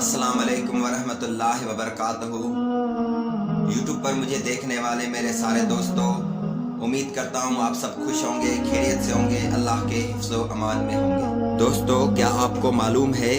अस्सलाम वालेकुम वरहमतुल्लाहि वबरकातुहू। यूट्यूब पर मुझे देखने वाले मेरे सारे दोस्तों, उम्मीद करता हूँ आप सब खुश होंगे, खैरियत से होंगे, अल्लाह के हिफ्ज़ व अमान में होंगे। दोस्तों, क्या आपको मालूम है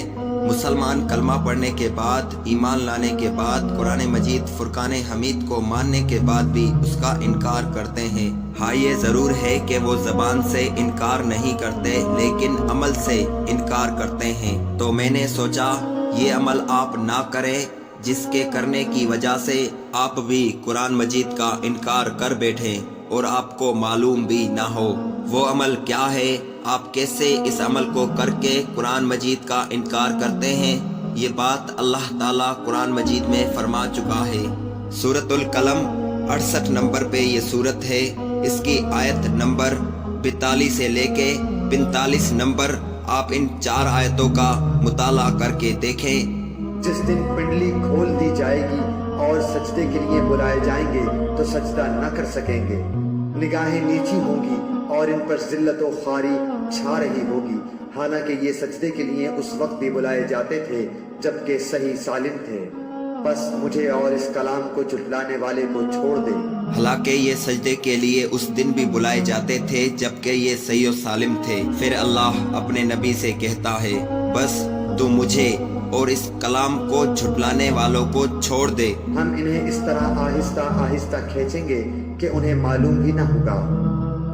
मुसलमान कलमा पढ़ने के बाद, ईमान लाने के बाद, कुरान मजीद फुरकान हमीद को मानने के बाद भी उसका इनकार करते हैं। हाँ, ये ज़रूर है कि वो ज़बान से इनकार नहीं करते, लेकिन अमल से इनकार करते हैं। तो मैंने सोचा ये अमल आप ना करें जिसके करने की वजह से आप भी कुरान मजीद का इनकार कर बैठें और आपको मालूम भी ना हो वो अमल क्या है, आप कैसे इस अमल को करके कुरान मजीद का इनकार करते हैं। ये बात अल्लाह ताला कुरान मजीद में फरमा चुका है। सूरतुल कलम 68 नंबर पे ये सूरत है। इसकी आयत नंबर 42 से लेके 45 नंबर आप इन 4 आयतों का मुताला करके देखें। जिस दिन पिंडली खोल दी जाएगी और सजदे के लिए बुलाए जाएंगे तो सजदा न कर सकेंगे, निगाहें नीची होंगी और इन पर जिल्लत व ख्वारी छा रही होगी। हालांकि ये सजदे के लिए उस वक्त भी बुलाए जाते थे जबकि सही सालिम थे। बस मुझे और इस कलाम को झुटलाने वाले को छोड़ दे। हालांकि ये सजदे के लिए उस दिन भी बुलाए जाते थे जबकि ये सही और सालिम थे। फिर अल्लाह अपने नबी से कहता है, बस तू मुझे और इस कलाम को झुटलाने वालों को छोड़ दे। हम इन्हें इस तरह आहिस्ता आहिस्ता खींचेंगे कि उन्हें मालूम भी न होगा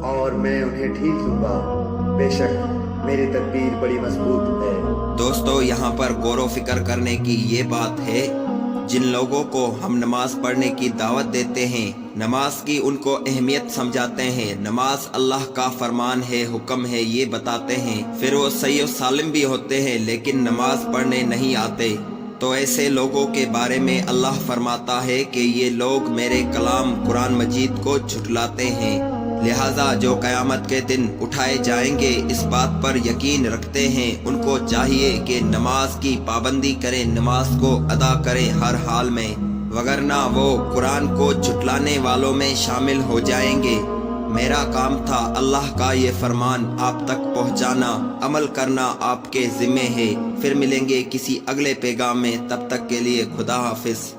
और मैं उन्हें ढील दूंगा। बेशक मेरी तदबीर बड़ी मजबूत है। दोस्तों, यहाँ पर गौर व फिक्र करने की ये बात है, जिन लोगों को हम नमाज पढ़ने की दावत देते हैं, नमाज की उनको अहमियत समझाते हैं, नमाज अल्लाह का फरमान है, हुक्म है, ये बताते हैं, फिर वो सही और सालिम भी होते हैं लेकिन नमाज पढ़ने नहीं आते, तो ऐसे लोगों के बारे में अल्लाह फरमाता है कि ये लोग मेरे कलाम कुरान मजीद को झुटलाते हैं। लिहाजा जो क़यामत के दिन उठाए जाएंगे इस बात पर यकीन रखते हैं, उनको चाहिए कि नमाज की पाबंदी करें, नमाज को अदा करें हर हाल में, वगरना वो कुरान को झुटलाने वालों में शामिल हो जाएंगे। मेरा काम था अल्लाह का ये फरमान आप तक पहुंचाना, अमल करना आपके ज़िम्मे है। फिर मिलेंगे किसी अगले पैगाम में, तब तक के लिए खुदा हाफिज।